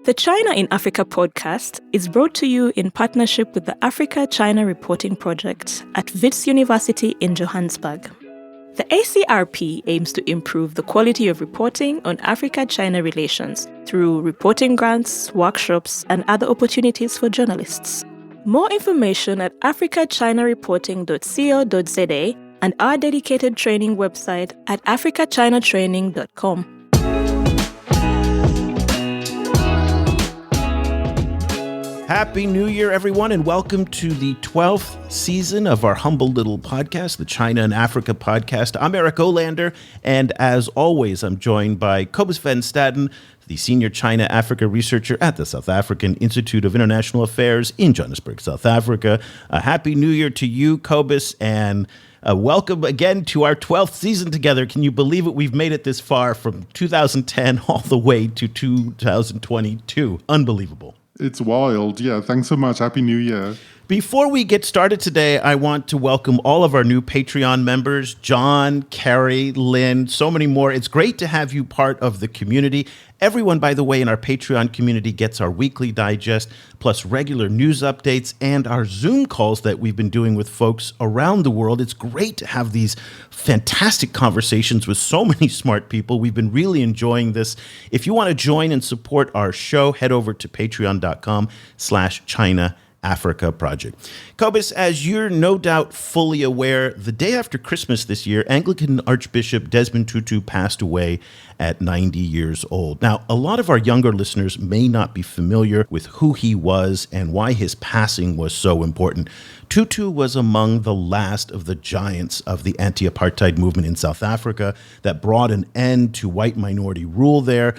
The China in Africa podcast is brought to you in partnership with the Africa-China Reporting Project at Wits University in Johannesburg. The ACRP aims to improve the quality of reporting on Africa-China relations through reporting grants, workshops, and other opportunities for journalists. More information at africachinareporting.co.za and our dedicated training website at africachinatraining.com. Happy New Year, everyone, and welcome to the 12th season of our humble little podcast, the China and Africa podcast. I'm Eric Olander, and as always, I'm joined by Cobus van Staden, the senior China-Africa researcher at the South African Institute of International Affairs in Johannesburg, South Africa. Happy New Year to you, Cobus, and welcome again to our 12th season together. Can you believe it? We've made it this far from 2010 all the way to 2022. Unbelievable. It's wild. Yeah, thanks so much. Happy New Year. Before we get started today, I want to welcome all of our new Patreon members, John, Carrie, Lynn, so many more. It's great to have you part of the community. Everyone, by the way, in our Patreon community gets our weekly digest, plus regular news updates and our Zoom calls that we've been doing with folks around the world. It's great to have these fantastic conversations with so many smart people. We've been really enjoying this. If you want to join and support our show, head over to patreon.com/China Africa Project. Cobus, as you're no doubt fully aware, the day after Christmas this year, Anglican Archbishop Desmond Tutu passed away at 90 years old. Now, a lot of our younger listeners may not be familiar with who he was and why his passing was so important. Tutu was among the last of the giants of the anti-apartheid movement in South Africa that brought an end to white minority rule there.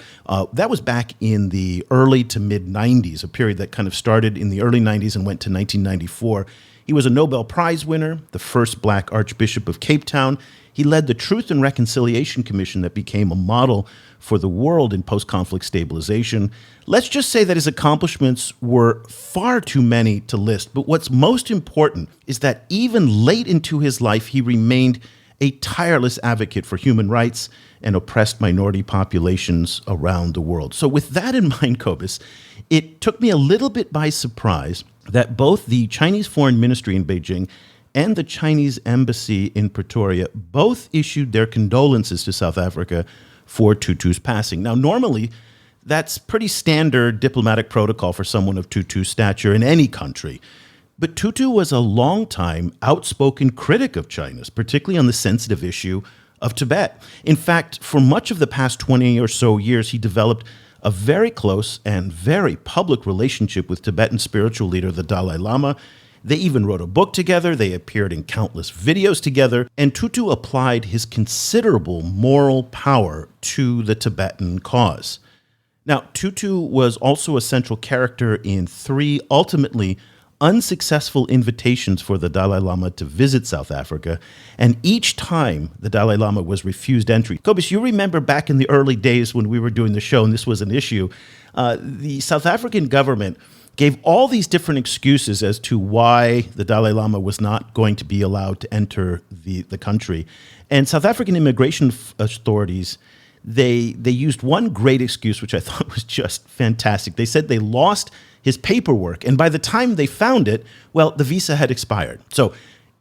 That was back in the early to mid-90s, a period that kind of started in the early 90s and went to 1994. He was a Nobel Prize winner, the first black Archbishop of Cape Town. He led the Truth and Reconciliation Commission that became a model for the world in post-conflict stabilization. Let's just say that his accomplishments were far too many to list, but what's most important is that even late into his life, he remained a tireless advocate for human rights and oppressed minority populations around the world. So with that in mind, Cobus, it took me a little bit by surprise that both the Chinese Foreign Ministry in Beijing and the Chinese Embassy in Pretoria both issued their condolences to South Africa for Tutu's passing. Now, normally, that's pretty standard diplomatic protocol for someone of Tutu's stature in any country. But Tutu was a longtime outspoken critic of China's, particularly on the sensitive issue of Tibet. In fact, for much of the past 20 or so years, he developed a very close and very public relationship with Tibetan spiritual leader, the Dalai Lama. They even wrote a book together, they appeared in countless videos together, and Tutu applied his considerable moral power to the Tibetan cause. Now, Tutu was also a central character in 3 ultimately unsuccessful invitations for the Dalai Lama to visit South Africa, and each time the Dalai Lama was refused entry. Cobus, you remember back in the early days when we were doing the show and this was an issue, the South African government gave all these different excuses as to why the Dalai Lama was not going to be allowed to enter the country. And South African immigration authorities, they used one great excuse, which I thought was just fantastic. They said they lost his paperwork, and by the time they found it, well, the visa had expired. So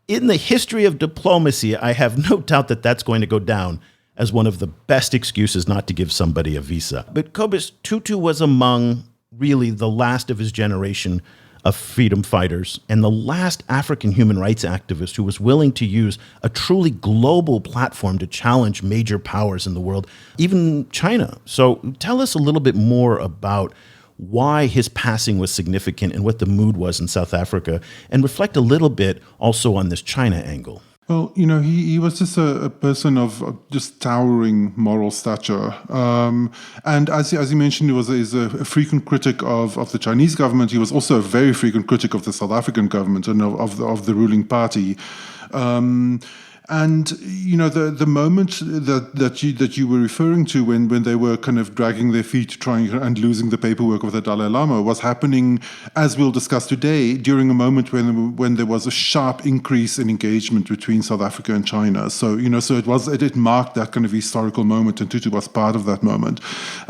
in the history of diplomacy, I have no doubt that that's going to go down as one of the best excuses not to give somebody a visa. But Cobus, Tutu was among really the last of his generation of freedom fighters and the last African human rights activist who was willing to use a truly global platform to challenge major powers in the world, even China. So tell us a little bit more about why his passing was significant and what the mood was in South Africa, and reflect a little bit also on this China angle. Well, you know, he was just a person of just towering moral stature. And as you mentioned, he was a frequent critic of the Chinese government. He was also a very frequent critic of the South African government and of the ruling party. And the moment that you were referring to when they were kind of dragging their feet trying and losing the paperwork of the Dalai Lama was happening, as we'll discuss today, during a moment when there was a sharp increase in engagement between South Africa and China. So it marked that kind of historical moment, and Tutu was part of that moment.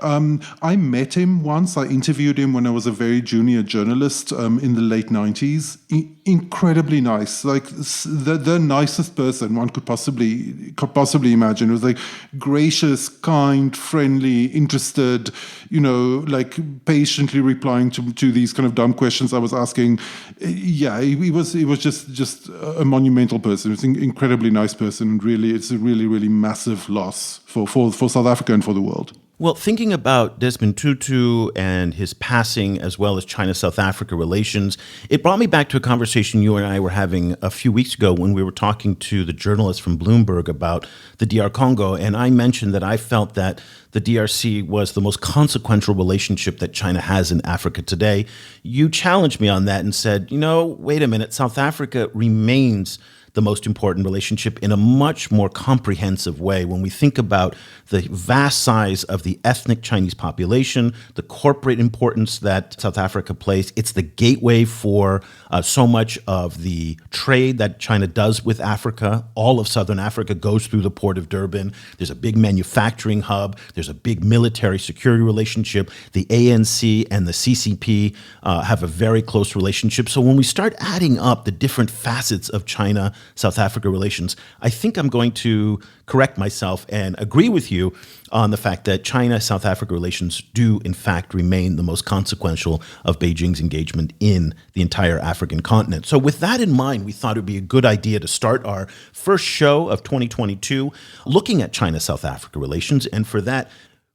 I met him once. I interviewed him when I was a very junior journalist in the late 90s. Incredibly nice, like the nicest person one could possibly imagine. It was like gracious, kind, friendly, interested, like patiently replying to these kind of dumb questions I was asking. Yeah, he was just a monumental person. He was an incredibly nice person, and really, it's a really, really massive loss for South Africa and for the world. Well, thinking about Desmond Tutu and his passing, as well as China-South Africa relations, it brought me back to a conversation you and I were having a few weeks ago when we were talking to the journalist from Bloomberg about the DR Congo. And I mentioned that I felt that the DRC was the most consequential relationship that China has in Africa today. You challenged me on that and said, wait a minute, South Africa remains the most important relationship in a much more comprehensive way. When we think about the vast size of the ethnic Chinese population, the corporate importance that South Africa plays, it's the gateway for so much of the trade that China does with Africa. All of Southern Africa goes through the port of Durban. There's a big manufacturing hub. There's a big military security relationship. The ANC and the CCP have a very close relationship. So when we start adding up the different facets of China-South Africa relations, I think I'm going to correct myself and agree with you on the fact that China-South Africa relations do, in fact, remain the most consequential of Beijing's engagement in the entire African continent. So with that in mind, we thought it would be a good idea to start our first show of 2022 looking at China-South Africa relations. And for that,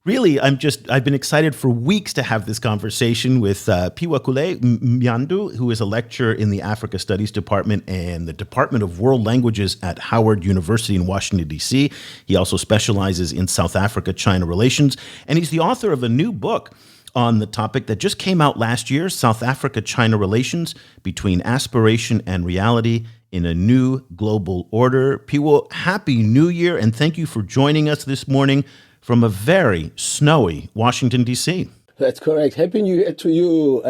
really, I've been excited for weeks to have this conversation with Phiwokuhle Mnyandu, who is a lecturer in the Africa Studies Department and the Department of World Languages at Howard University in Washington, D.C. He also specializes in South Africa-China relations, and he's the author of a new book on the topic that just came out last year, South Africa-China Relations Between Aspiration and Reality in a New Global Order. Phiwo, Happy New Year, and thank you for joining us this morning from a very snowy Washington, D.C. That's correct. Happy New Year to you,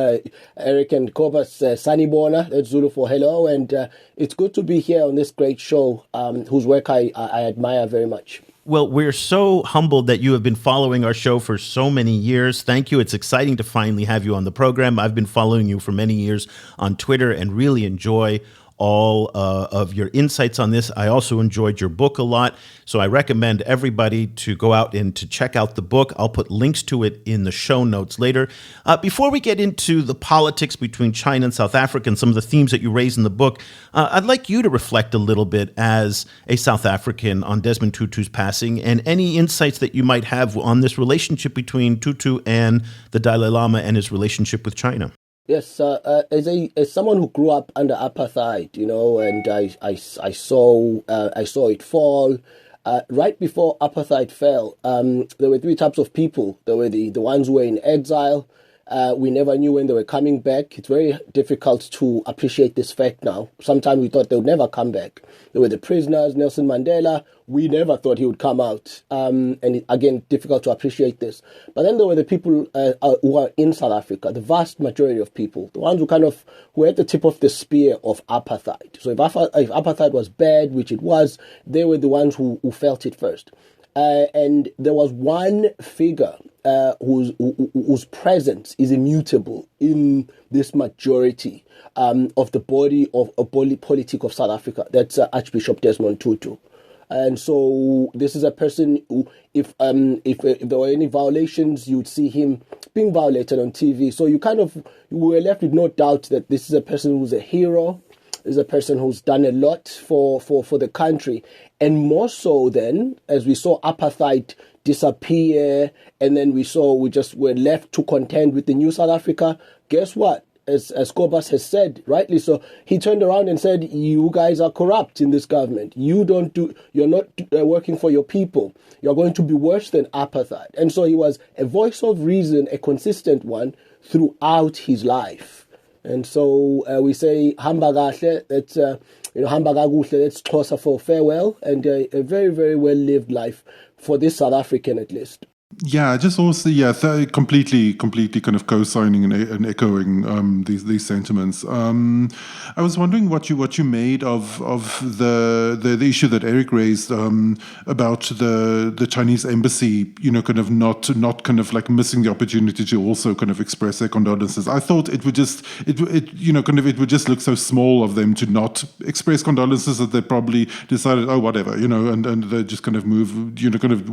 Eric and Cobus. Sanibona, that's Zulu for hello. And it's good to be here on this great show, whose work I admire very much. Well, we're so humbled that you have been following our show for so many years. Thank you. It's exciting to finally have you on the program. I've been following you for many years on Twitter and really enjoy all of your insights on this. I also enjoyed your book a lot, so I recommend everybody to go out and to check out the book. I'll put links to it in the show notes later. Before we get into the politics between China and South Africa and some of the themes that you raise in the book, I'd like you to reflect a little bit as a South African on Desmond Tutu's passing and any insights that you might have on this relationship between Tutu and the Dalai Lama and his relationship with China. Yes, as someone who grew up under apartheid, and I saw it fall. Right before apartheid fell, there were three types of people. There were the ones who were in exile. We never knew when they were coming back. It's very difficult to appreciate this fact now. Sometimes we thought they would never come back. There were the prisoners, Nelson Mandela. We never thought he would come out. Again, difficult to appreciate this. But then there were the people who are in South Africa, the vast majority of people, the ones who were at the tip of the spear of apartheid. So if apartheid was bad, which it was, they were the ones who felt it first. And there was one figure whose presence is immutable in this majority of the body of politic of South Africa. That's Archbishop Desmond Tutu. And so this is a person who, if there were any violations, you'd see him being violated on TV. So you were left with no doubt that this is a person who's a hero, is a person who's done a lot for the country. And more so then, as we saw apartheid disappear, and then we were left to contend with the new South Africa. Guess what? As Cobus has said, rightly so, he turned around and said, you guys are corrupt in this government. You're not working for your people. You're going to be worse than apartheid. And so he was a voice of reason, a consistent one throughout his life. And so we say, hamba kahle, that hamba kakuhle, that's Xhosa for farewell, and a very, very well-lived life for this South African at least. Yeah, just also completely kind of co-signing and echoing these sentiments. I was wondering what you made of the issue that Eric raised about the Chinese embassy, kind of not kind of like missing the opportunity to also kind of express their condolences. I thought it would just it would just look so small of them to not express condolences that they probably decided, oh, whatever, and they just kind of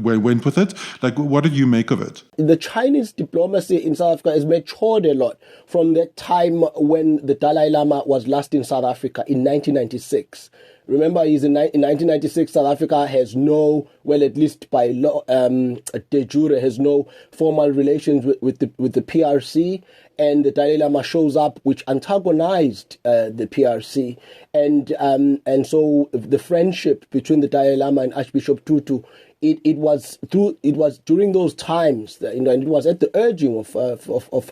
went with it. Like, what did you make of it? The Chinese diplomacy in South Africa has matured a lot from the time when the Dalai Lama was last in South Africa in 1996. Remember, in 1996, South Africa has no, well, at least by law, de jure, has no formal relations with the PRC, and the Dalai Lama shows up, which antagonized the PRC, and so the friendship between the Dalai Lama and Archbishop Tutu. It was during those times that, and it was at the urging of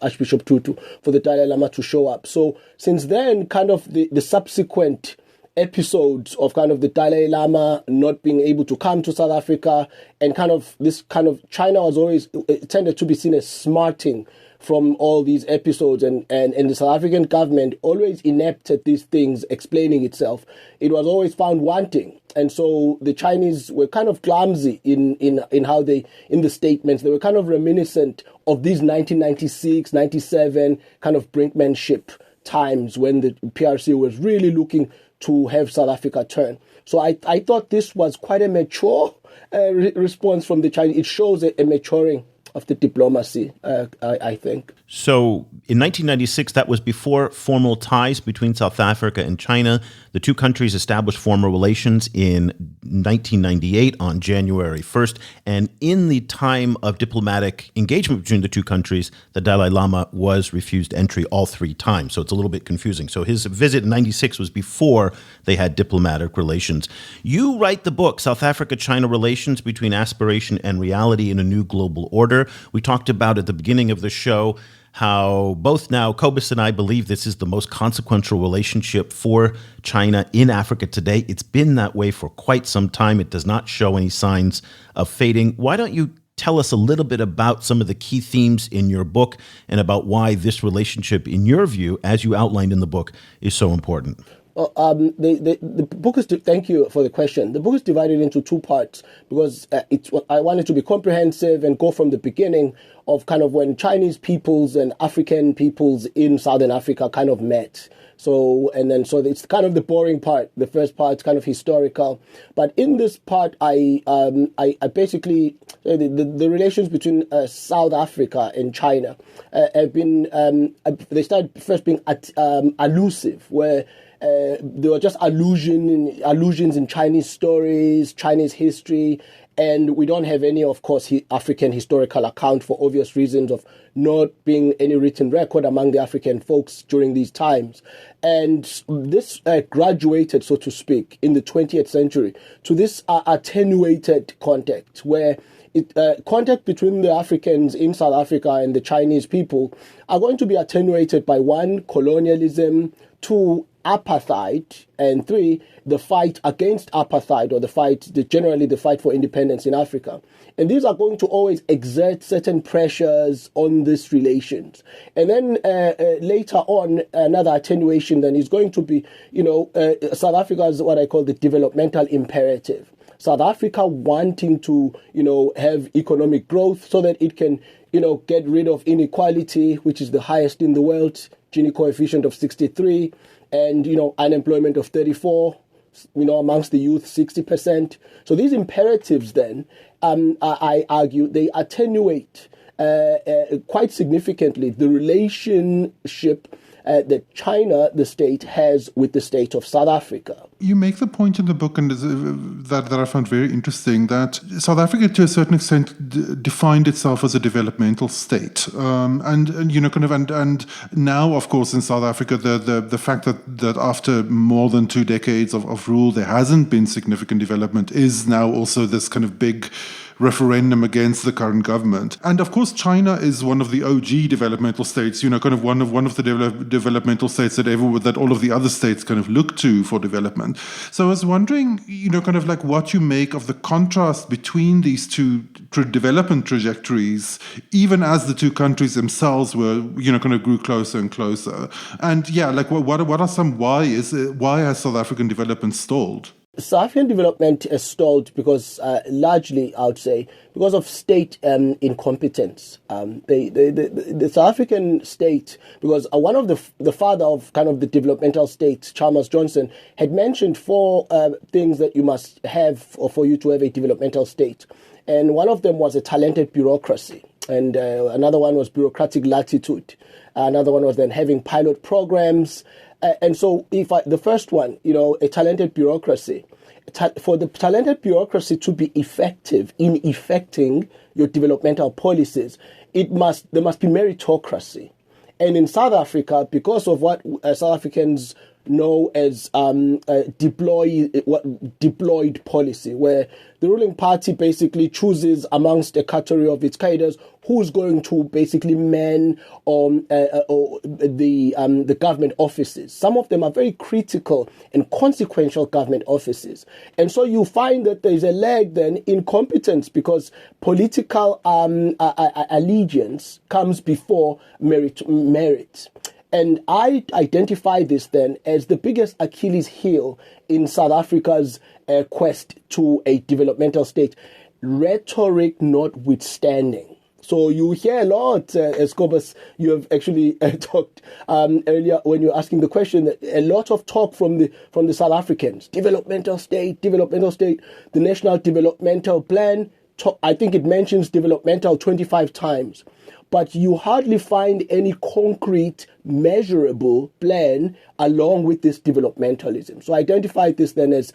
Archbishop Tutu for the Dalai Lama to show up. So since then, kind of the subsequent episodes of kind of the Dalai Lama not being able to come to South Africa, and kind of this kind of China was always tended to be seen as smarting from all these episodes, and the South African government, always inept at these things, explaining itself, it was always found wanting. And so the Chinese were kind of clumsy in how they, in the statements, they were kind of reminiscent of these 1996, 97 kind of brinkmanship times when the PRC was really looking to have South Africa turn. So I thought this was quite a mature response from the Chinese. It shows a maturing of the diplomacy, I think. So in 1996, that was before formal ties between South Africa and China. The two countries established formal relations in 1998 on January 1st. And in the time of diplomatic engagement between the two countries, the Dalai Lama was refused entry all three times. So it's a little bit confusing. So his visit in 96 was before they had diplomatic relations. You write the book, South Africa-China Relations Between Aspiration and Reality in a New Global Order. We talked about at the beginning of the show how both now Cobus and I believe this is the most consequential relationship for China in Africa today. It's been that way for quite some time. It does not show any signs of fading. Why don't you tell us a little bit about some of the key themes in your book and about why this relationship, in your view, as you outlined in the book, is so important? The book is, thank you for the question. The book is divided into two parts because I wanted to be comprehensive and go from the beginning of kind of when Chinese peoples and African peoples in Southern Africa kind of met. So it's kind of the boring part. The first part is kind of historical, but in this part, I basically the relations between South Africa and China have been they started first being allusive, where there were just allusions in Chinese stories, Chinese history, and we don't have any, of course, African historical account for obvious reasons of not being any written record among the African folks during these times. And this graduated, so to speak, in the 20th century to this attenuated contact where contact between the Africans in South Africa and the Chinese people are going to be attenuated by one, colonialism, two, apartheid, and three, the fight against apartheid, or generally the fight for independence in Africa. And these are going to always exert certain pressures on these relations. And then later on, another attenuation then is going to be, South Africa is what I call the developmental imperative. South Africa wanting to, have economic growth so that it can, get rid of inequality, which is the highest in the world, Gini coefficient of 63, and, unemployment of 34, amongst the youth, 60%. So these imperatives then, I argue, they attenuate quite significantly the relationship that China, the state, has with the state of South Africa. You make the point in the book, and that I found very interesting, that South Africa, to a certain extent, defined itself as a developmental state, and now, of course, in South Africa, the fact that after more than 2 decades of rule, there hasn't been significant development is now also this kind of big referendum against the current government. And of course, China is one of the OG developmental states, kind of one of the developmental states that all of the other states kind of look to for development. So I was wondering, kind of like what you make of the contrast between these two development trajectories, even as the two countries themselves were, kind of grew closer and closer. And what are some why has South African development stalled? South African development has stalled because, largely, I would say, because of state incompetence. The South African state, because one of the father of kind of the developmental state, Chalmers Johnson, had mentioned 4 things that you must have for you to have a developmental state. And one of them was a talented bureaucracy. And another one was bureaucratic latitude. Another one was then having pilot programs. And so the first one, a talented bureaucracy, for the talented bureaucracy to be effective in effecting your developmental policies, there must be meritocracy. And in South Africa, because of what South Africans know as deployed policy, where the ruling party basically chooses amongst a category of its cadres who's going to basically man the government offices. Some of them are very critical and consequential government offices. And so you find that there's a lag then in competence because political allegiance comes before merit. And I identify this then as the biggest Achilles heel in South Africa's quest to a developmental state, rhetoric notwithstanding. So you hear a lot, as Cobus, you have actually talked earlier when you were asking the question, that a lot of talk from the South Africans, developmental state, the National Developmental Plan. I think it mentions developmental 25 times. But you hardly find any concrete, measurable plan along with this developmentalism. So I identify this then as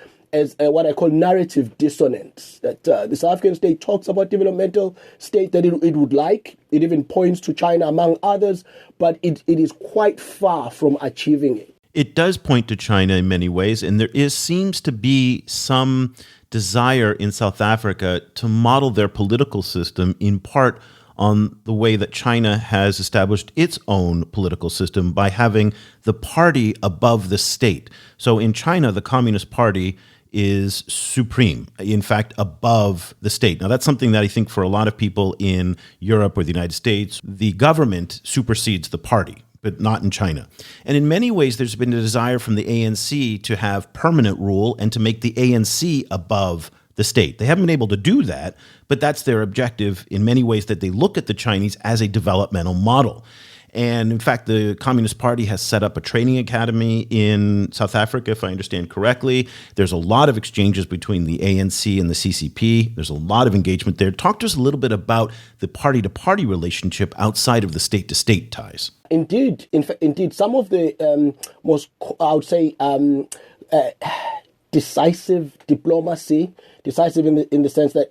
what I call narrative dissonance, that the South African state talks about developmental state that it would like. It even points to China, among others, but it is quite far from achieving it. It does point to China in many ways, and there seems to be some desire in South Africa to model their political system in part on the way that China has established its own political system by having the party above the state. So in China, the Communist Party is supreme, in fact, above the state. Now, that's something that I think for a lot of people in Europe or the United States, the government supersedes the party, but not in China. And in many ways, there's been a desire from the ANC to have permanent rule and to make the ANC above the state. They haven't been able to do that, but that's their objective in many ways, that they look at the Chinese as a developmental model. And in fact, the Communist Party has set up a training academy in South Africa, if I understand correctly. There's a lot of exchanges between the ANC and the CCP. There's a lot of engagement there. Talk to us a little bit about the party-to-party relationship outside of the state-to-state ties. Indeed. Indeed, some of the most, I would say, decisive diplomacy, decisive in the sense that,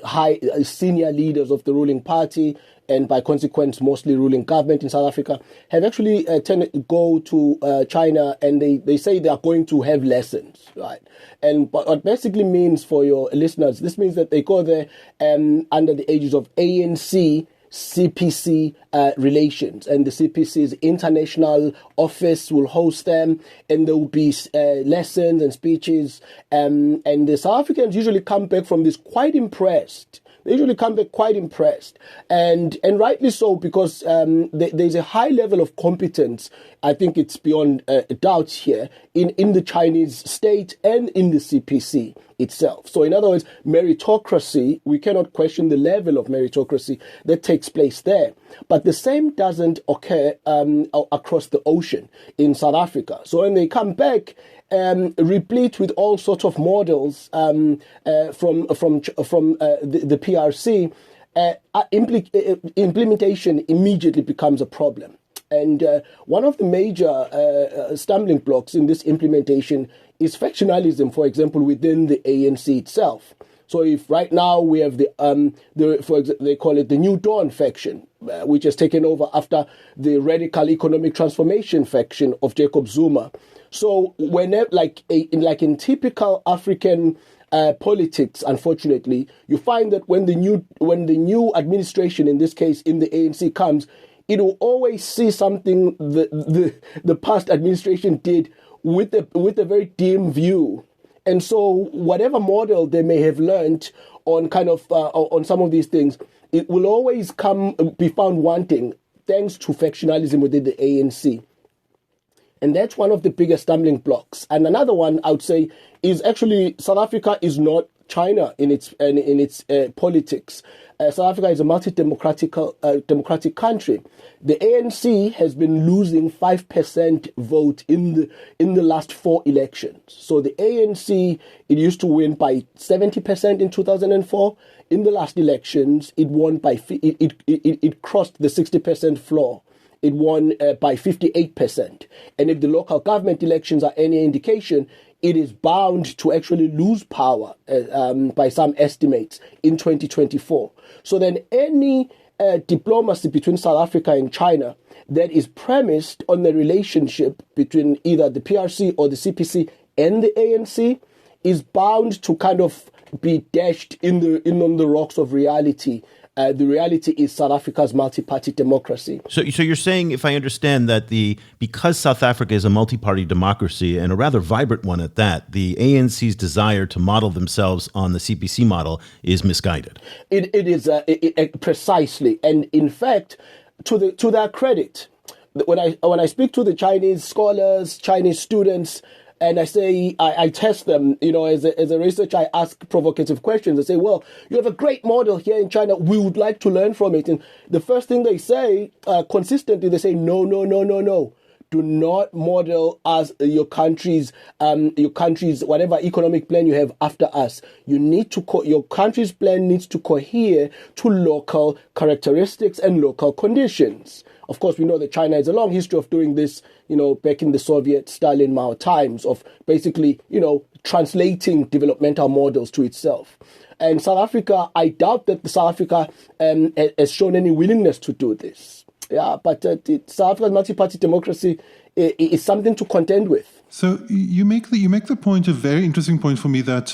high senior leaders of the ruling party, and by consequence, mostly ruling government in South Africa, have actually tended to go to China, and they say they are going to have lessons, right? And what basically means, for your listeners, this means that they go there under the aegis of ANC, CPC relations, and the CPC's international office will host them, and there will be lessons and speeches, and the South Africans usually come back from this quite impressed. They usually come back quite impressed, and rightly so, because there's a high level of competence. I think it's beyond doubt here in the Chinese state and in the CPC itself. So in other words, meritocracy, we cannot question the level of meritocracy that takes place there. But the same doesn't occur across the ocean in South Africa. So when they come back, replete with all sorts of models from the PRC, implementation immediately becomes a problem. And one of the major stumbling blocks in this implementation is factionalism, for example, within the ANC itself. So if right now we have they call it the New Dawn faction, which has taken over after the radical economic transformation faction of Jacob Zuma. So whenever, like in typical African politics, unfortunately, you find that when the new administration, in this case in the ANC, comes, it will always see something the past administration did with a very dim view. And so whatever model they may have learned on on some of these things, it will always be found wanting thanks to factionalism within the ANC. And that's one of the biggest stumbling blocks. And another one I would say is actually South Africa is not China in its politics. South Africa is a multi-democratic country. The ANC has been losing 5% vote in the last 4 elections. So the ANC, it used to win by 70% in 2004. In the last elections, it won by it crossed the 60% floor. It won by 58%. And if the local government elections are any indication, it is bound to actually lose power by some estimates in 2024. So then any diplomacy between South Africa and China that is premised on the relationship between either the PRC or the CPC and the ANC is bound to kind of be dashed on the rocks of reality. The reality is South Africa's multi-party democracy. So you're saying, if I understand, that because South Africa is a multi-party democracy and a rather vibrant one at that, the ANC's desire to model themselves on the CPC model is misguided. It is precisely, and in fact, to their credit, when I speak to the Chinese scholars, Chinese students, and I say, I test them, as a researcher, I ask provocative questions. I say, well, you have a great model here in China. We would like to learn from it. And the first thing they say, consistently, they say, no. Do not model as your country's whatever economic plan you have after us. You need to your country's plan needs to cohere to local characteristics and local conditions. Of course, we know that China has a long history of doing this, back in the Soviet Stalin Mao times, of basically, translating developmental models to itself. And South Africa, I doubt that South Africa has shown any willingness to do this. Yeah, but South Africa's multi-party democracy is something to contend with. So you make the point, a very interesting point for me, that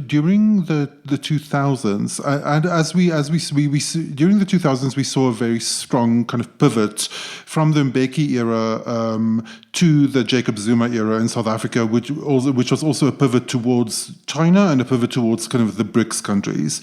during the 2000s, and as we during the 2000s, we saw a very strong kind of pivot from the Mbeki era to the Jacob Zuma era in South Africa, which was also a pivot towards China and a pivot towards kind of the BRICS countries.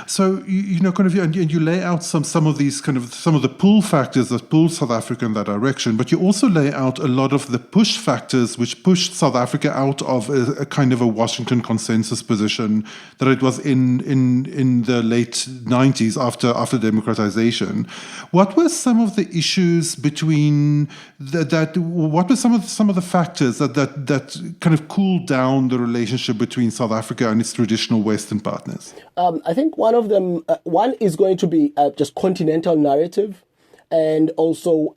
So you lay out some of the pull factors that pull South Africa in that direction, but you also lay out a lot of the push factors which pushed South Africa out of a kind of a Washington consensus position that it was in the late 90s after democratization. What were some of the issues between that? What were some of the factors that kind of cooled down the relationship between South Africa and its traditional Western partners? I think one of them, one is going to be just continental narrative, and also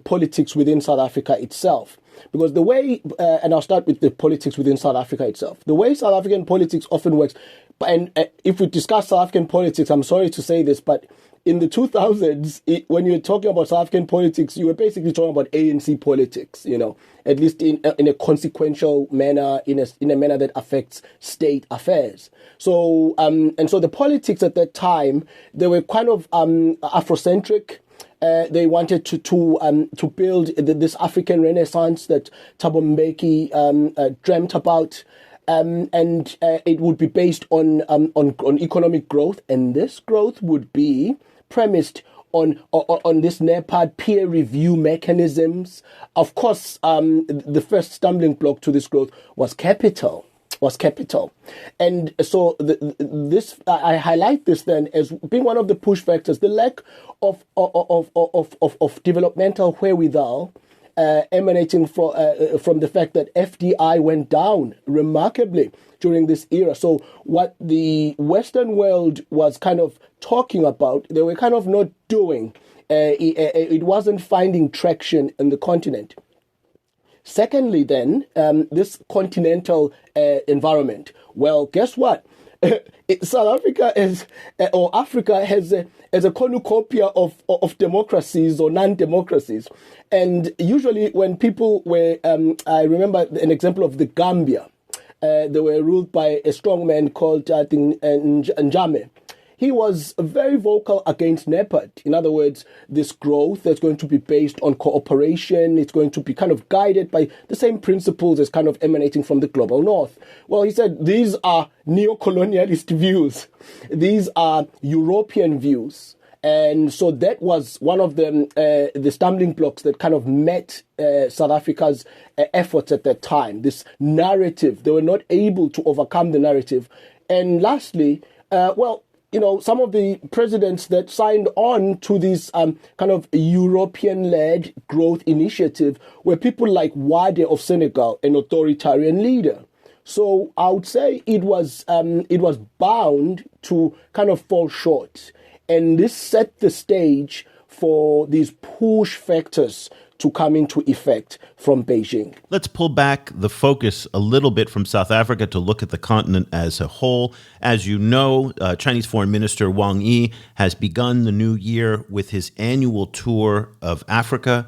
politics within South Africa itself. Because the way, and I'll start with the politics within South Africa itself. The way South African politics often works, and if we discuss South African politics, I'm sorry to say this, but in the 2000s, when you were talking about South African politics, you were basically talking about ANC politics, at least in a consequential manner, in a manner that affects state affairs. So, and so the politics at that time, they were kind of Afrocentric. They wanted to build this African Renaissance that Thabo Mbeki dreamt about, and it would be based on economic growth, and this growth would be premised on this NEPAD peer review mechanisms. Of course, the first stumbling block to this growth was capital. And so I highlight this then as being one of the push factors, the lack of developmental wherewithal emanating from the fact that FDI went down remarkably during this era. So what the Western world was kind of talking about, they were kind of not doing. It wasn't finding traction in the continent. Secondly, then, this continental environment. Well, guess what? South Africa or Africa has a cornucopia of democracies or non-democracies. And usually when people were, I remember an example of the Gambia. they were ruled by a strong man called, I think, Njame. He was very vocal against NEPAD. In other words, this growth that's going to be based on cooperation, it's going to be kind of guided by the same principles as kind of emanating from the global north. Well, he said these are neo-colonialist views. These are European views. And so that was one of the stumbling blocks that kind of met South Africa's efforts at that time. This narrative, they were not able to overcome the narrative. And lastly, some of the presidents that signed on to this kind of European-led growth initiative were people like Wade of Senegal, an authoritarian leader. So I would say it was bound to kind of fall short. And this set the stage for these push factors to come into effect from Beijing. Let's pull back the focus a little bit from South Africa to look at the continent as a whole. As you know, Chinese Foreign Minister Wang Yi has begun the new year with his annual tour of Africa.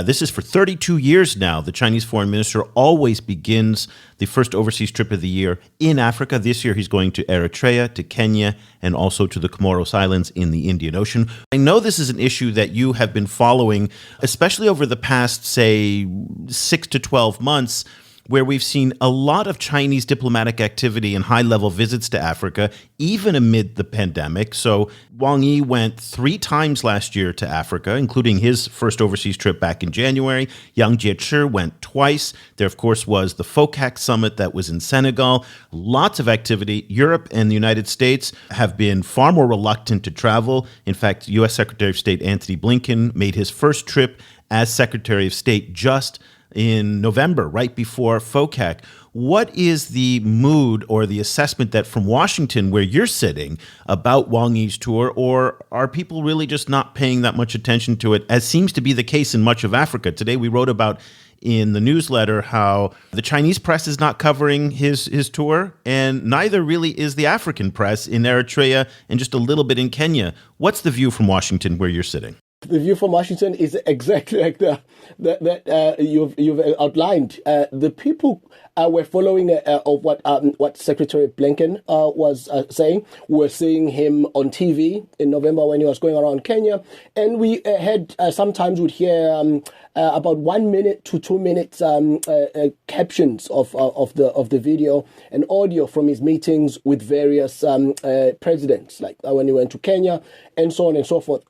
This is for 32 years now. The Chinese foreign minister always begins the first overseas trip of the year in Africa. This year, he's going to Eritrea, to Kenya, and also to the Comoros Islands in the Indian Ocean. I know this is an issue that you have been following, especially over the past, say, 6 to 12 months, where we've seen a lot of Chinese diplomatic activity and high-level visits to Africa, even amid the pandemic. So Wang Yi went 3 times last year to Africa, including his first overseas trip back in January. Yang Jiechi went twice. There, of course, was the Phiowkuhle summit that was in Senegal. Lots of activity. Europe and the United States have been far more reluctant to travel. In fact, U.S. Secretary of State Antony Blinken made his first trip as Secretary of State just in November, right before Phiowkuhle. What is the mood or the assessment that from Washington, where you're sitting, about Wang Yi's tour, or are people really just not paying that much attention to it, as seems to be the case in much of Africa? Today we wrote about in the newsletter how the Chinese press is not covering his tour, and neither really is the African press in Eritrea and just a little bit in Kenya. What's the view from Washington where you're sitting? The view from Washington is exactly like that you've outlined. The people were following of what Secretary Blinken was saying. We were seeing him on TV in November when he was going around Kenya, and we had sometimes would hear about 1 minute to 2 minutes captions of the video and audio from his meetings with various presidents, like when he went to Kenya and so on and so forth.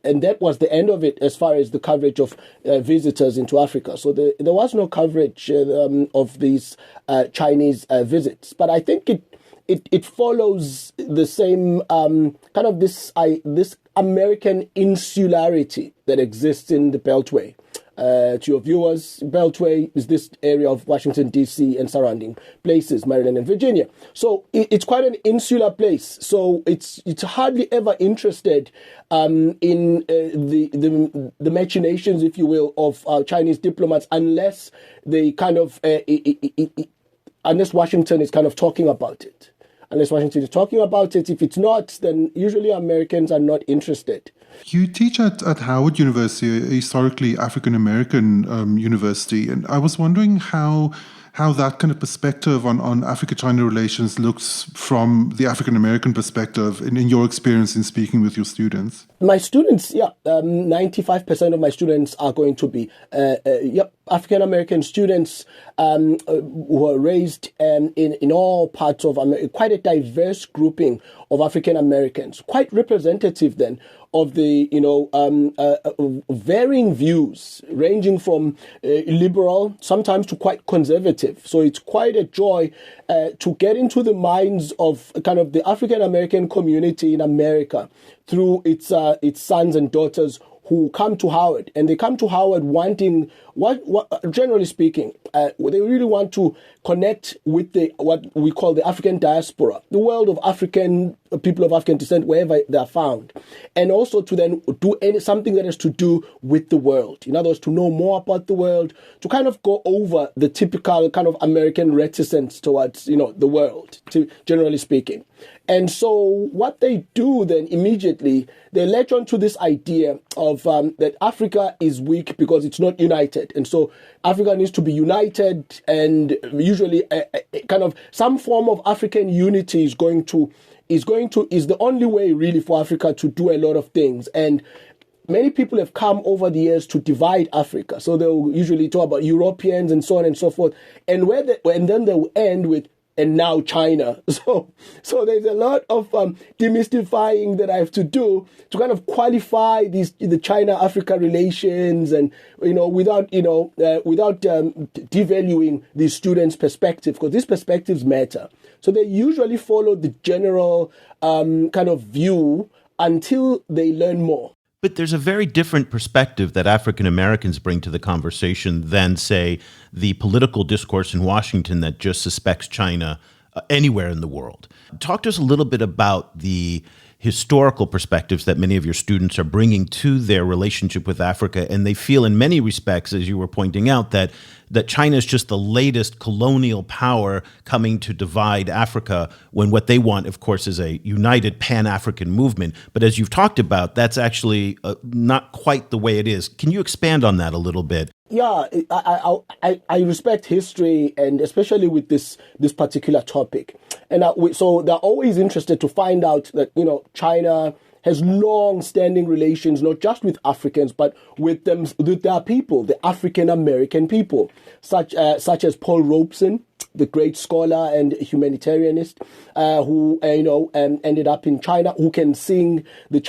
And that was the end of it as far as the coverage of visitors into Africa. So there was no coverage of these Chinese visits. But I think it follows the same kind of this American insularity that exists in the Beltway. To your viewers, Beltway is this area of Washington, D.C. and surrounding places, Maryland and Virginia. So it's quite an insular place. So it's hardly ever interested in the machinations, if you will, of Chinese diplomats, unless they kind of unless Washington is kind of talking about it. Unless Washington is talking about it. If it's not, then usually Americans are not interested. You teach at Howard University, a historically African-American university, and I was wondering how that kind of perspective on Africa-China relations looks from the African-American perspective in your experience in speaking with your students. My students, 95% of my students are going to be African-American students who are raised in all parts of America, quite a diverse grouping of African-Americans, quite representative then of the, varying views, ranging from liberal, sometimes to quite conservative. So it's quite a joy to get into the minds of kind of the African-American community in America through its sons and daughters who come to Howard, and they come to Howard wanting what generally speaking, they really want to connect with what we call the African diaspora, the world of African people of African descent wherever they are found, and also to then do something that has to do with the world. In other words, to know more about the world, to kind of go over the typical kind of American reticence towards, the world, generally speaking. And so what they do then immediately, they latch on to this idea of that Africa is weak because it's not united. And so Africa needs to be united, and usually kind of some form of African unity is the only way really for Africa to do a lot of things. And many people have come over the years to divide Africa. So they'll usually talk about Europeans and so on and so forth. And then they'll end with, and now China. So there's a lot of demystifying that I have to do to kind of qualify the China-Africa relations, and without devaluing the students' perspective, because these perspectives matter. So they usually follow the general kind of view until they learn more. But there's a very different perspective that African Americans bring to the conversation than, say, the political discourse in Washington that just suspects China anywhere in the world. Talk to us a little bit about the historical perspectives that many of your students are bringing to their relationship with Africa. And they feel in many respects, as you were pointing out, that China is just the latest colonial power coming to divide Africa, when what they want, of course, is a united Pan-African movement. But as you've talked about, that's actually not quite the way it is. Can you expand on that a little bit? Yeah, I respect history, and especially with this particular topic. And so they're always interested to find out that, China has long-standing relations, not just with Africans, but with their people, the African American people, such as Paul Robeson, the great scholar and humanitarianist, who ended up in China, who could sing the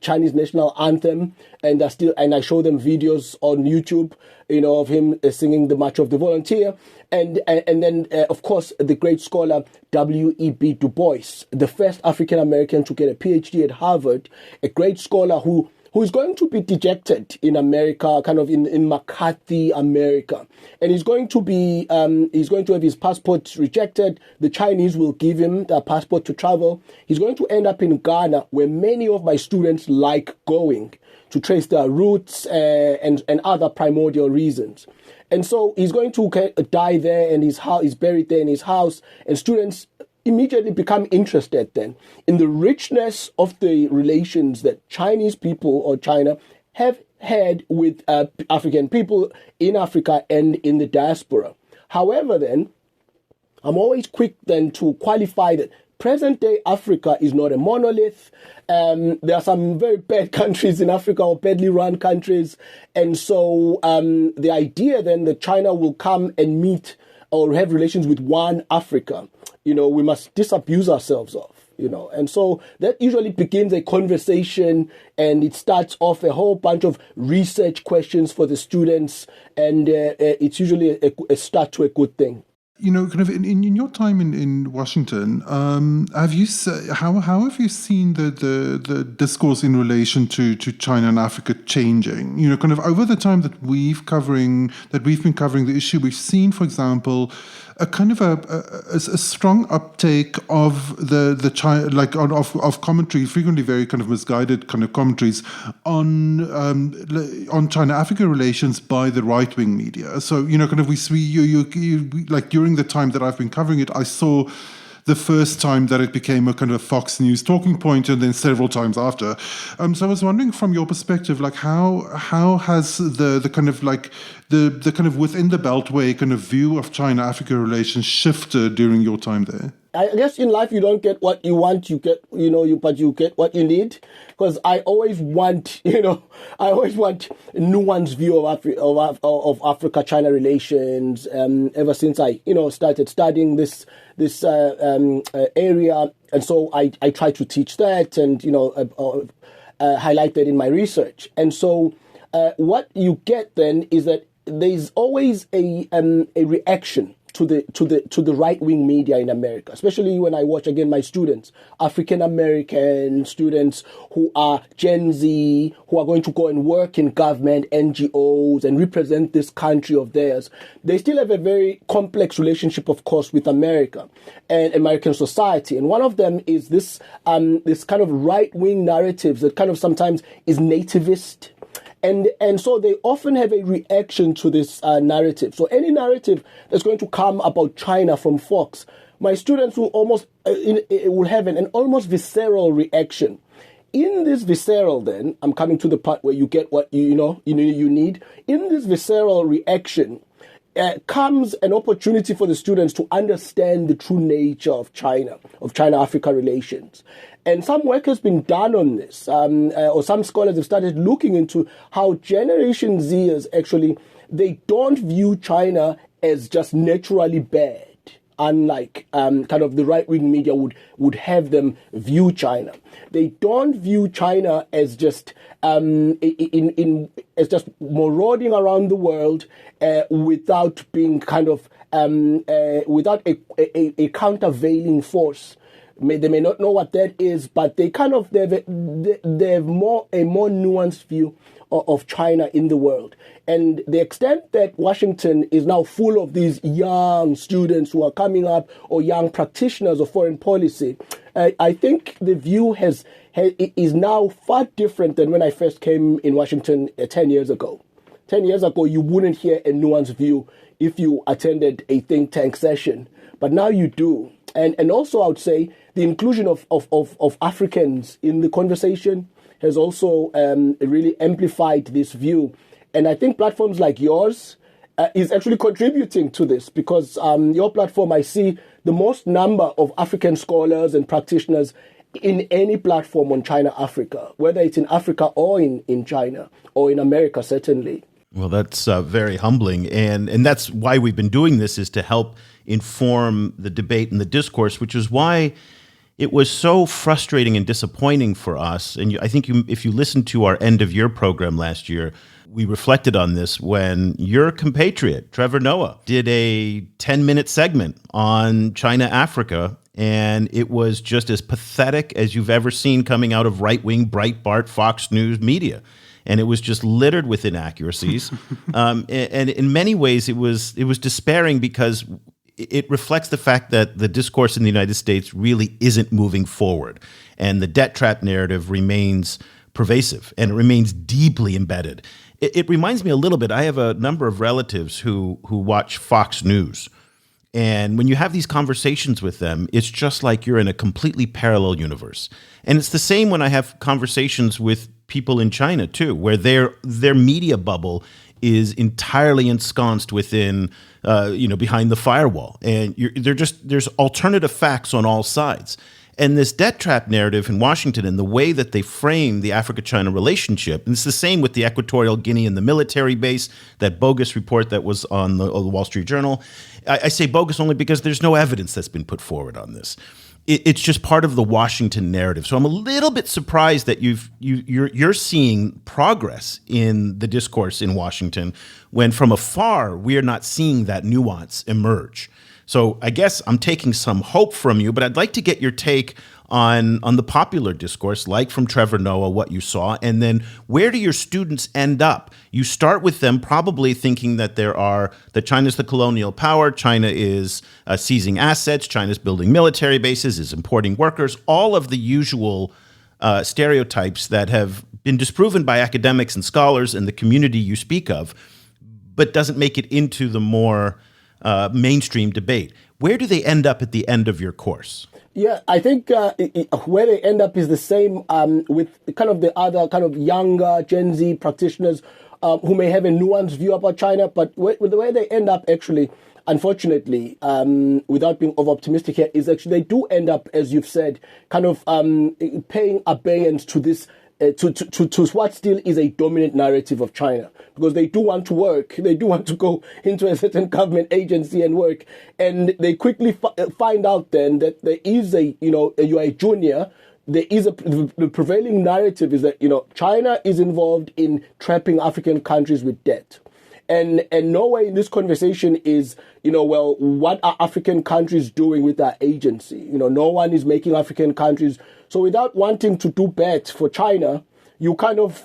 Chinese national anthem, and I show them videos on YouTube, of him singing the March of the Volunteer, and then of course the great scholar W.E.B. Du Bois, the first African American to get a PhD at Harvard, a great scholar who is going to be dejected in America, kind of in McCarthy America. And he's going to have his passport rejected. The Chinese will give him the passport to travel. He's going to end up in Ghana, where many of my students like going to trace their roots and other primordial reasons. And so he's going to die there, and he's buried there in his house, and students immediately become interested then in the richness of the relations that Chinese people or China have had with African people in Africa and in the diaspora. However, then, I'm always quick then to qualify that present-day Africa is not a monolith. There are some very bad countries in Africa, or badly run countries. And so the idea then that China will come and meet or have relations with one Africa, we must disabuse ourselves of, and so that usually begins a conversation, and it starts off a whole bunch of research questions for the students, and it's usually a start to a good thing. Kind of in your time in Washington, how have you seen the discourse in relation to China and Africa changing? Kind of over the time that we've been covering the issue, we've seen, for example, a kind of a strong uptake of the China, of commentary, frequently very kind of misguided kind of commentaries on China-Africa relations by the right-wing media. So kind of we like during the time that I've been covering it, I saw the first time that it became a kind of Fox News talking point, and then several times after. So I was wondering, from your perspective, like how has the kind of like the kind of within the Beltway kind of view of China-Africa relations shifted during your time there? I guess in life you don't get what you want, but you get what you need. Because I always want, nuanced view of Africa-China relations. Ever since I, started studying this area, and so I try to teach that and highlight that in my research. And so what you get then is that there's always a reaction to the right wing media in America, especially when I watch again my students, African American students who are Gen Z, who are going to go and work in government, NGOs, and represent this country of theirs. They still have a very complex relationship, of course, with America and American society. And one of them is this this kind of right wing narratives that kind of sometimes is nativist. And so they often have a reaction to this narrative. So any narrative that's going to come about China from Fox, my students will will have an almost visceral reaction. In this visceral, then, I'm coming to the part where you get what you need. In this visceral reaction comes an opportunity for the students to understand the true nature of China-Africa relations. And some work has been done on this, or some scholars have started looking into how Generation Zers actually, they don't view China as just naturally bad, unlike kind of the right-wing media would have them view China. They don't view China as just as just marauding around the world without being kind of without a countervailing force. They may not know what that is, but they kind of they have a more nuanced view of China in the world. And the extent that Washington is now full of these young students who are coming up, or young practitioners of foreign policy, I think the view is now far different than when I first came in Washington 10 years ago. 10 years ago, you wouldn't hear a nuanced view if you attended a think tank session, but now you do. And also, I would say the inclusion of Africans in the conversation has also really amplified this view. And I think platforms like yours is actually contributing to this, because your platform, I see the most number of African scholars and practitioners in any platform on China-Africa, whether it's in Africa or in China or in America, certainly. Well, that's very humbling. And that's why we've been doing this, is to help inform the debate and the discourse, which is why it was so frustrating and disappointing for us. And I think if you listened to our end of year program last year, we reflected on this when your compatriot, Trevor Noah, did a 10-minute segment on China-Africa. And it was just as pathetic as you've ever seen coming out of right-wing Breitbart, Fox News media. And it was just littered with inaccuracies. And in many ways, it was despairing, because it reflects the fact that the discourse in the United States really isn't moving forward. And the debt trap narrative remains pervasive, and it remains deeply embedded. It reminds me a little bit, I have a number of relatives who watch Fox News. And when you have these conversations with them, it's just like you're in a completely parallel universe. And it's the same when I have conversations with people in China too, where their media bubble is entirely ensconced within, behind the firewall, and there's alternative facts on all sides. And this debt trap narrative in Washington, and the way that they frame the Africa-China relationship, and it's the same with the Equatorial Guinea and the military base, that bogus report that was on the Wall Street Journal. I say bogus only because there's no evidence that's been put forward on this. It's just part of the Washington narrative. So I'm a little bit surprised that you're seeing progress in the discourse in Washington, when from afar we are not seeing that nuance emerge. So I guess I'm taking some hope from you, but I'd like to get your take on the popular discourse, like from Trevor Noah, what you saw, and then where do your students end up? You start with them probably thinking that China's the colonial power, China is seizing assets, China's building military bases, is importing workers, all of the usual stereotypes that have been disproven by academics and scholars and the community you speak of, but doesn't make it into the more mainstream debate. Where do they end up at the end of your course? Yeah, I think where they end up is the same with kind of the other kind of younger Gen Z practitioners who may have a nuanced view about China, but the way they end up actually, unfortunately, without being over-optimistic here, is actually they do end up, as you've said, kind of paying abeyance to this, to what still is a dominant narrative of China. Because they do want to work, they do want to go into a certain government agency and work, and they quickly find out then that there is you are a junior. There is the prevailing narrative is that China is involved in trapping African countries with debt, And nowhere in this conversation is, well, what are African countries doing with their agency? No one is making African countries. So without wanting to do bad for China, you kind of,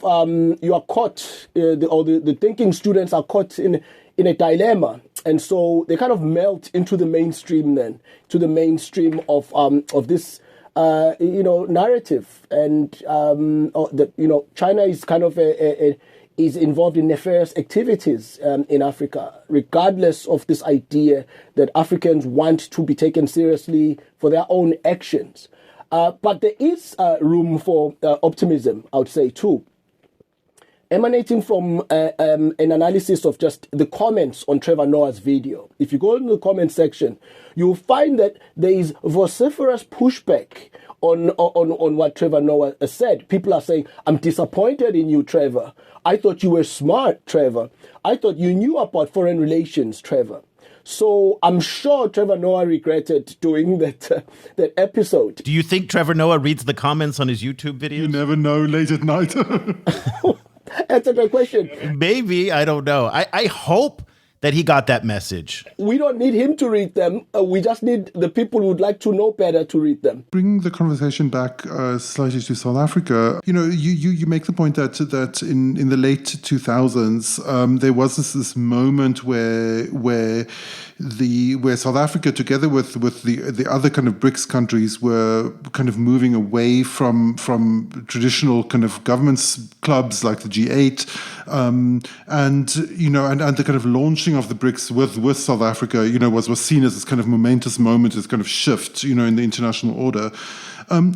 you are caught, the thinking students are caught in a dilemma. And so they kind of melt into the mainstream then, to the mainstream of this, narrative. And, China is kind of is involved in nefarious activities in Africa, regardless of this idea that Africans want to be taken seriously for their own actions. But there is room for optimism, I would say, too, emanating from an analysis of just the comments on Trevor Noah's video. If you go into the comment section, you'll find that there is vociferous pushback on what Trevor Noah said. People are saying, I'm disappointed in you, Trevor. I thought you were smart, Trevor. I thought you knew about foreign relations, Trevor. So I'm sure Trevor Noah regretted doing that episode. Do you think Trevor Noah reads the comments on his YouTube videos? You never know late at night. That's a great question. Maybe, I don't know. I hope that he got that message. We don't need him to read them. We just need the people who would like to know better to read them. Bring the conversation back slightly to South Africa. You make the point that in the late 2000s there was this moment where South Africa, together with the other kind of BRICS countries, were kind of moving away from traditional kind of governments clubs like the G8, and the kind of launching of the BRICS with South Africa, was seen as this kind of momentous moment, this kind of shift, in the international order.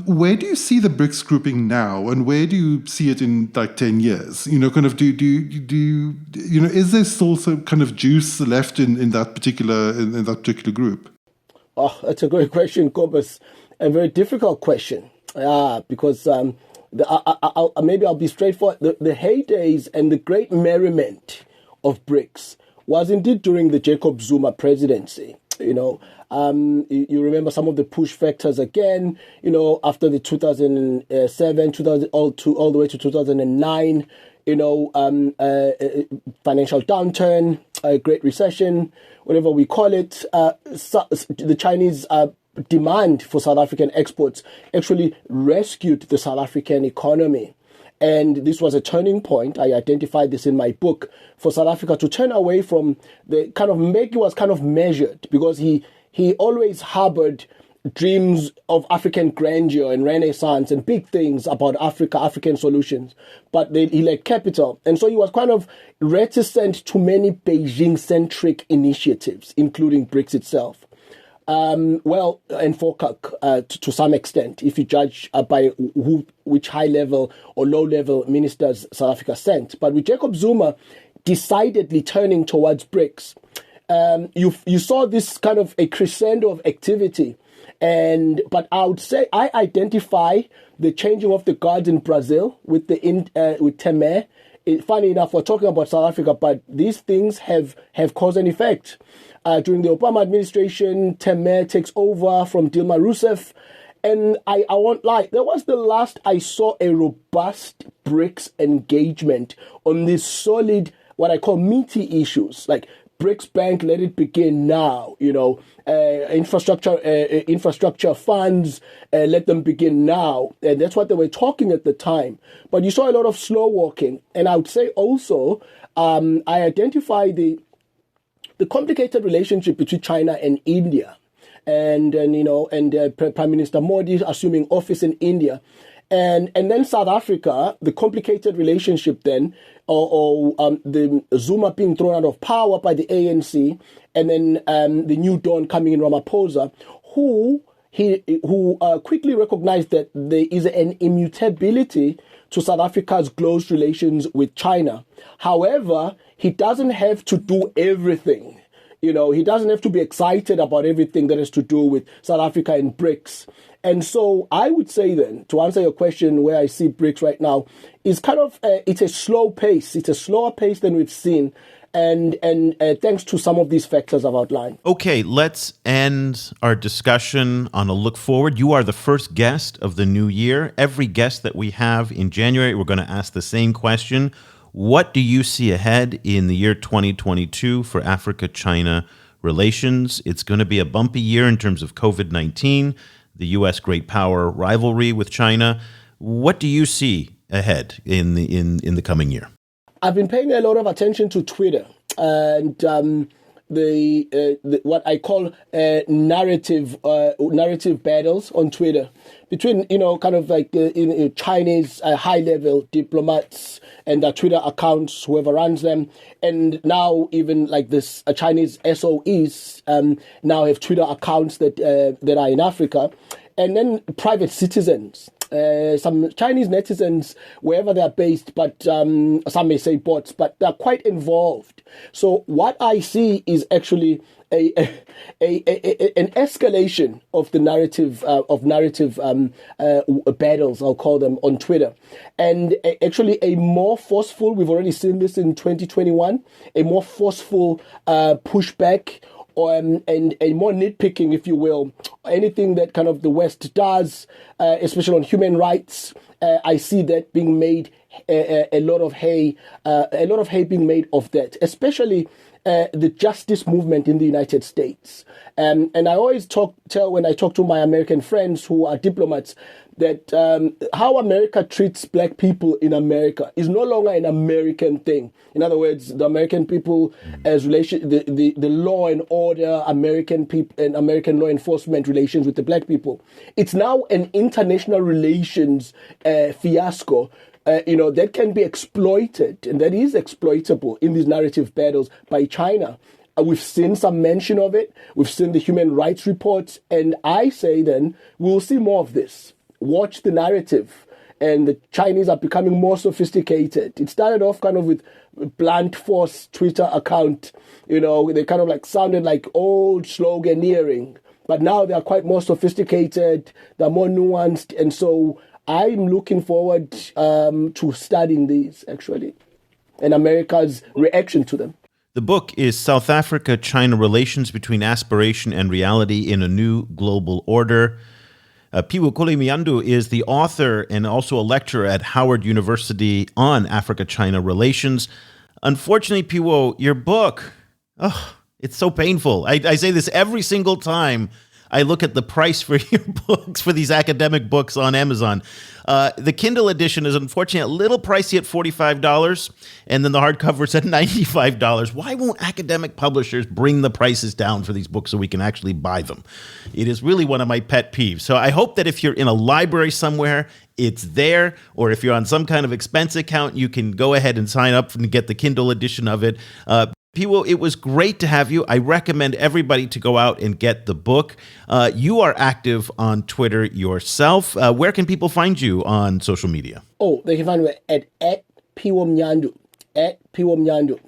Where do you see the BRICS grouping now, and where do you see it in like 10 years? Is there still some kind of juice left in that particular group? Oh, that's a great question, Cobus. A very difficult question. Because maybe I'll be straightforward. The heydays and the great merriment of BRICS was indeed during the Jacob Zuma presidency. You remember some of the push factors again, after the 2007, all the way to 2009, financial downturn, Great Recession, whatever we call it. The Chinese demand for South African exports actually rescued the South African economy. And this was a turning point. I identified this in my book, for South Africa to turn away from the kind of Mbeki was kind of measured, because he always harbored dreams of African grandeur and renaissance and big things about Africa, African solutions. But he lacked capital. And so he was kind of reticent to many Beijing-centric initiatives, including BRICS itself. And FOCAC to some extent, if you judge by which high-level or low-level ministers South Africa sent. But with Jacob Zuma decidedly turning towards BRICS, you saw this kind of a crescendo of activity. But I would say I identify the changing of the guards in Brazil with Temer. Funny enough, we're talking about South Africa, but these things have cause and effect. During the Obama administration, Temer takes over from Dilma Rousseff. And I won't lie, that was the last I saw a robust BRICS engagement on these solid, what I call meaty issues, like BRICS Bank, let it begin now, infrastructure funds, let them begin now. And that's what they were talking at the time. But you saw a lot of slow walking. And I would say also, I identify the complicated relationship between China and India, and Prime Minister Modi assuming office in India, and then South Africa, the complicated relationship then, the Zuma being thrown out of power by the ANC, and then the new dawn coming in, Ramaphosa, who quickly recognized that there is an immutability to South Africa's close relations with China. However, he doesn't have to do everything. He doesn't have to be excited about everything that has to do with South Africa and BRICS. And so I would say then, to answer your question, where I see BRICS right now, is kind of, it's a slow pace. It's a slower pace than we've seen. And thanks to some of these factors I've outlined. Okay, let's end our discussion on a look forward. You are the first guest of the new year. Every guest that we have in January, we're going to ask the same question. What do you see ahead in the year 2022 for Africa-China relations? It's going to be a bumpy year in terms of COVID-19, the U.S. great power rivalry with China. What do you see ahead in the coming year? I've been paying a lot of attention to Twitter and the what I call narrative battles on Twitter between kind of like Chinese high level diplomats and their Twitter accounts, whoever runs them, and now even like this Chinese SOEs now have Twitter accounts that are in Africa, and then private citizens. Some Chinese netizens, wherever they're based, but some may say bots, but they're quite involved. So what I see is actually an escalation of the narrative battles, I'll call them, on Twitter, and actually a more forceful. We've already seen this in 2021. A more forceful pushback. And a more nitpicking, if you will, anything that kind of the West does, especially on human rights, I see that being made a lot of hay being made of that, especially the justice movement in the United States. And I always tell when I talk to my American friends who are diplomats that how America treats black people in America is no longer an American thing. In other words, the American people as the law and order, American people and American law enforcement relations with the black people. It's now an international relations fiasco. That can be exploited, and that is exploitable in these narrative battles by China. We've seen some mention of it. We've seen the human rights reports, and I say then we'll see more of this. Watch the narrative, and the Chinese are becoming more sophisticated. It started off kind of with blunt force Twitter account. They kind of like sounded like old sloganeering, but now they are quite more sophisticated. They're more nuanced, and so I'm looking forward to studying these, actually, and America's reaction to them. The book is South Africa-China Relations Between Aspiration and Reality in a New Global Order. Phiwokuhle Mnyandu is the author and also a lecturer at Howard University on Africa-China relations. Unfortunately, Phiwo, your book, it's so painful. I say this every single time I look at the price for your books, for these academic books on Amazon. The Kindle edition is unfortunately a little pricey at $45, and then the hardcover is at $95. Why won't academic publishers bring the prices down for these books so we can actually buy them? It is really one of my pet peeves. So I hope that if you're in a library somewhere, it's there, or if you're on some kind of expense account, you can go ahead and sign up and get the Kindle edition of it. Phiwo, it was great to have you. I recommend everybody to go out and get the book. You are active on Twitter yourself. Where can people find you on social media? They can find me at Mnyandu. At Mnyandu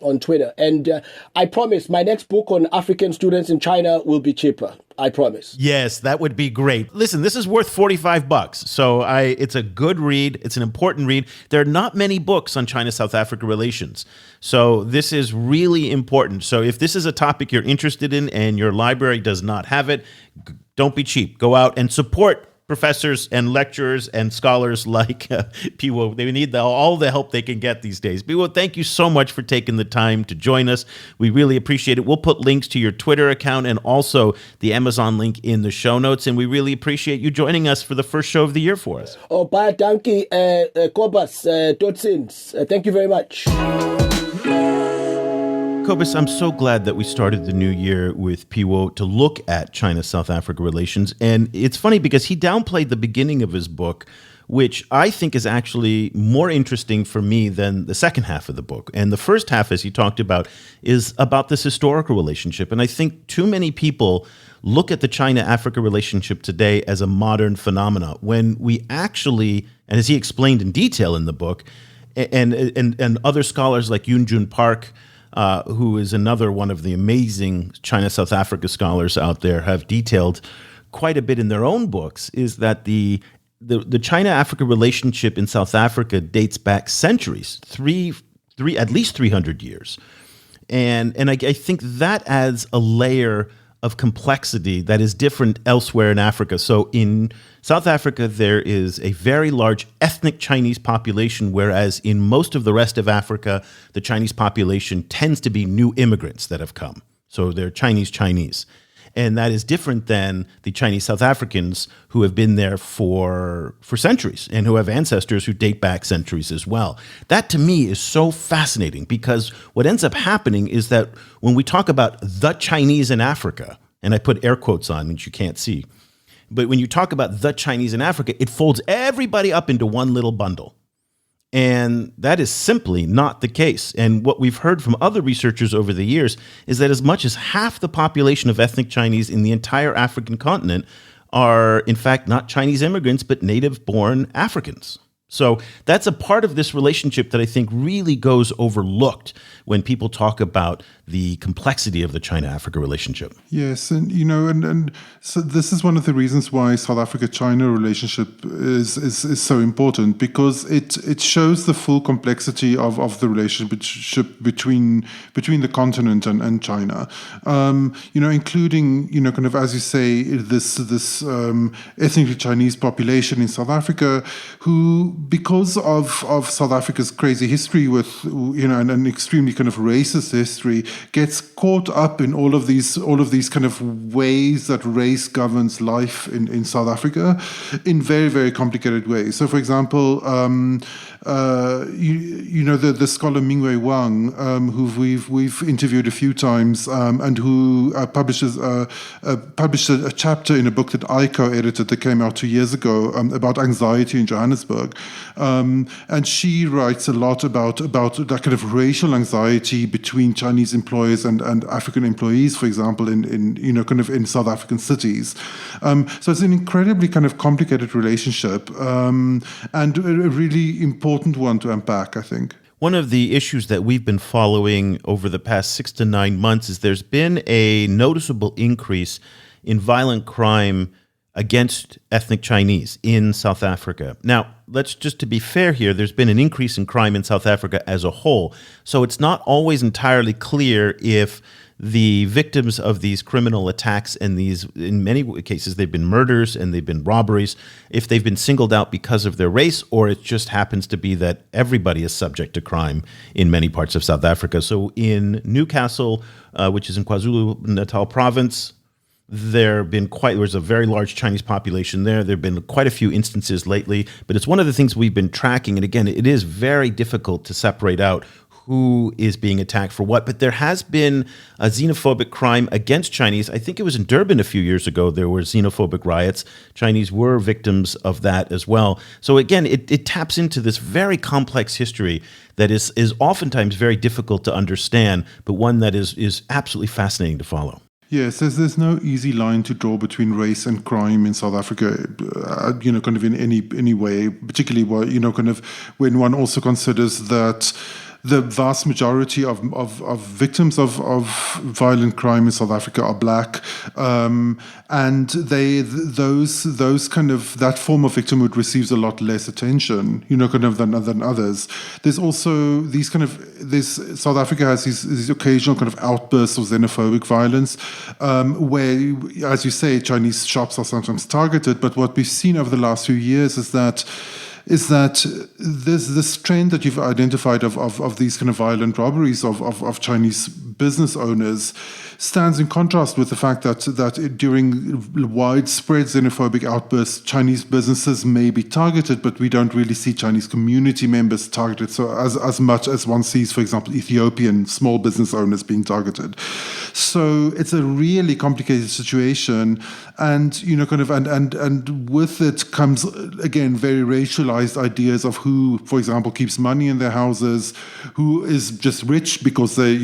on Twitter. And I promise my next book on African students in China will be cheaper. I promise. Yes, that would be great. Listen, this is worth $45. So it's a good read. It's an important read. There are not many books on China-South Africa relations. So this is really important. So if this is a topic you're interested in and your library does not have it, don't be cheap. Go out and support professors and lecturers and scholars like Phiwo. They need all the help they can get these days. Phiwo, thank you so much for taking the time to join us. We really appreciate it. We'll put links to your Twitter account and also the Amazon link in the show notes. And we really appreciate you joining us for the first show of the year for us. Baie dankie, Cobus, tot ziens. Thank you very much. Cobus, I'm so glad that we started the new year with Phiwo to look at China-South Africa relations. And it's funny because he downplayed the beginning of his book, which I think is actually more interesting for me than the second half of the book. And the first half, as he talked about, is about this historical relationship. And I think too many people look at the China-Africa relationship today as a modern phenomena when we actually, and as he explained in detail in the book, and other scholars like Yoon Jun Park, who is another one of the amazing China-South Africa scholars out there, have detailed quite a bit in their own books, is that the China-Africa relationship in South Africa dates back centuries, at least 300 years. And I think that adds a layer of complexity that is different elsewhere in Africa. So in South Africa, there is a very large ethnic Chinese population, whereas in most of the rest of Africa, the Chinese population tends to be new immigrants that have come. So they're Chinese. And that is different than the Chinese South Africans who have been there for centuries and who have ancestors who date back centuries as well. That to me is so fascinating, because what ends up happening is that when we talk about the Chinese in Africa, and I put air quotes on, which you can't see, but when you talk about the Chinese in Africa, it folds everybody up into one little bundle. And that is simply not the case. And what we've heard from other researchers over the years is that as much as half the population of ethnic Chinese in the entire African continent are, in fact, not Chinese immigrants, but native-born Africans. So that's a part of this relationship that I think really goes overlooked when people talk about the complexity of the China-Africa relationship. Yes, and and so this is one of the reasons why South Africa-China relationship is so important, because it shows the full complexity of the relationship between the continent and China. Including kind of, as you say, this ethnically Chinese population in South Africa who, because of South Africa's crazy history with and an extremely kind of racist history, gets caught up in all of these kind of ways that race governs life in South Africa in very, very complicated ways. So, for example, the scholar Mingwei Wang, who we've interviewed a few times, and who published a chapter in a book that I co-edited that came out 2 years ago about anxiety in Johannesburg, and she writes a lot about that kind of racial anxiety between Chinese employers and African employees, for example, in South African cities. So it's an incredibly kind of complicated relationship, and a really important one to unpack, I think. One of the issues that we've been following over the past 6 to 9 months is there's been a noticeable increase in violent crime against ethnic Chinese in South Africa. Now, to be fair here, there's been an increase in crime in South Africa as a whole. So it's not always entirely clear if the victims of these criminal attacks, and these, in many cases, they've been murders and they've been robberies, if they've been singled out because of their race, or it just happens to be that everybody is subject to crime in many parts of South Africa. So in Newcastle, which is in KwaZulu-Natal province, there's a very large Chinese population there. There have been quite a few instances lately, but it's one of the things we've been tracking. And again, it is very difficult to separate out who is being attacked for what. But there has been a xenophobic crime against Chinese. I think it was in Durban a few years ago. There were xenophobic riots. Chinese were victims of that as well. So again, it taps into this very complex history that is oftentimes very difficult to understand, but one that is absolutely fascinating to follow. Yes, there's no easy line to draw between race and crime in South Africa, kind of in any way, particularly kind of when one also considers that the vast majority of victims of violent crime in South Africa are black, and those kind of, that form of victimhood receives a lot less attention, kind of than others. There's also South Africa has these occasional kind of outbursts of xenophobic violence, where, as you say, Chinese shops are sometimes targeted. But what we've seen over the last few years is that there's this trend that you've identified of these kind of violent robberies of Chinese business owners stands in contrast with the fact that during widespread xenophobic outbursts, Chinese businesses may be targeted, but we don't really see Chinese community members targeted so as much as one sees, for example, Ethiopian small business owners being targeted. So it's a really complicated situation, and kind of and with it comes again very racialized ideas of who, for example, keeps money in their houses, who is just rich because they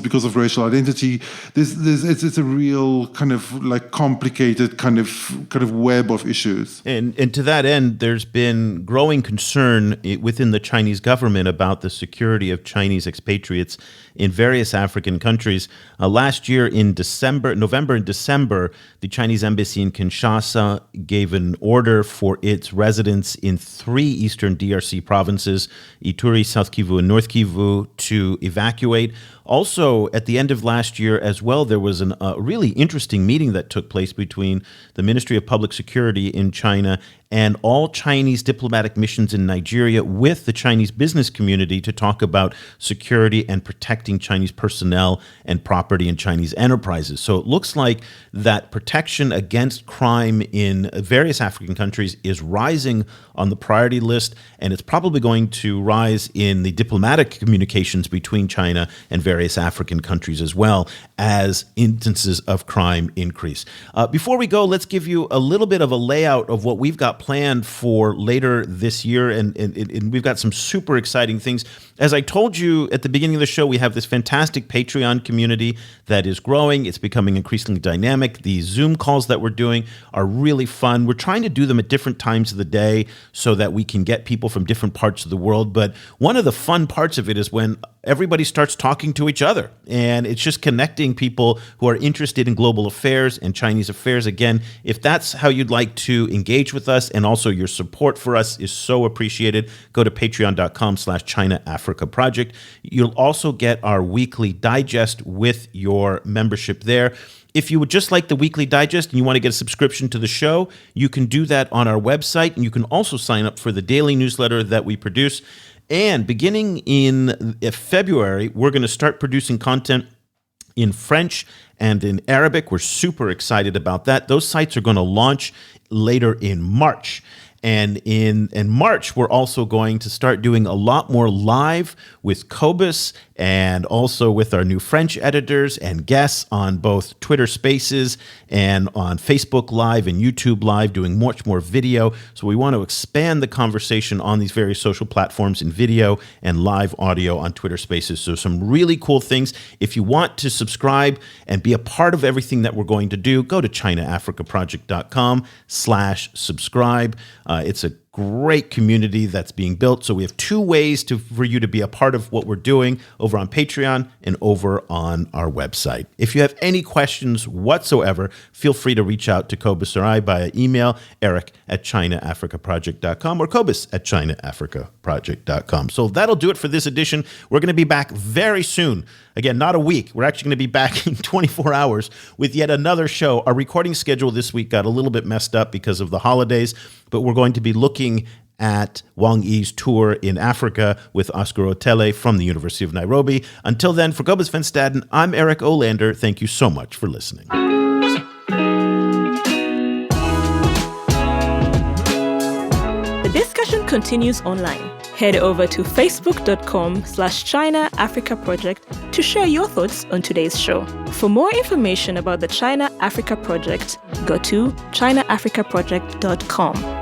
because of racial identity. It's a real kind of like complicated kind of web of issues. And to that end, there's been growing concern within the Chinese government about the security of Chinese expatriates in various African countries. Last year in November and December, the Chinese embassy in Kinshasa gave an order for its residents in 3 eastern DRC provinces, Ituri, South Kivu, and North Kivu, to evacuate. Also, at the end of last year as well, there was a really interesting meeting that took place between the Ministry of Public Security in China and all Chinese diplomatic missions in Nigeria with the Chinese business community to talk about security and protecting Chinese personnel and property in Chinese enterprises. So it looks like that protection against crime in various African countries is rising on the priority list, and it's probably going to rise in the diplomatic communications between China and various African countries as well as instances of crime increase. Before we go, let's give you a little bit of a layout of what we've got planned for later this year, and we've got some super exciting things. As I told you at the beginning of the show, we have this fantastic Patreon community that is growing. It's becoming increasingly dynamic. The Zoom calls that we're doing are really fun. We're trying to do them at different times of the day so that we can get people from different parts of the world. But one of the fun parts of it is when everybody starts talking to each other, and it's just connecting people who are interested in global affairs and Chinese affairs. Again, if that's how you'd like to engage with us, and also your support for us is so appreciated, go to patreon.com/China Africa Project. You'll also get our weekly digest with your membership there. If you would just like the weekly digest and you want to get a subscription to the show, you can do that on our website, and you can also sign up for the daily newsletter that we produce. And beginning in February, we're going to start producing content in French and in Arabic. We're super excited about that. Those sites are going to launch later in March. And in March, we're also going to start doing a lot more live with Cobus and also with our new French editors and guests on both Twitter Spaces and on Facebook Live and YouTube Live, doing much more video. So we want to expand the conversation on these various social platforms in video and live audio on Twitter Spaces. So some really cool things. If you want to subscribe and be a part of everything that we're going to do, go to ChinaAfricaProject.com/subscribe. It's a great community that's being built. So we have two ways for you to be a part of what we're doing over on Patreon and over on our website. If you have any questions whatsoever, feel free to reach out to Cobus or I via email, eric@ChinaAfricaProject.com or Cobus@ChinaAfricaProject.com. So that'll do it for this edition. We're going to be back very soon. Again, not a week. We're actually going to be back in 24 hours with yet another show. Our recording schedule this week got a little bit messed up because of the holidays, but we're going to be looking at Wang Yi's tour in Africa with Oscar Otele from the University of Nairobi. Until then, for Cobus Van Staden, I'm Eric Olander. Thank you so much for listening. The discussion continues online. Head over to facebook.com/China Africa Project to share your thoughts on today's show. For more information about the China Africa Project, go to ChinaAfricaProject.com.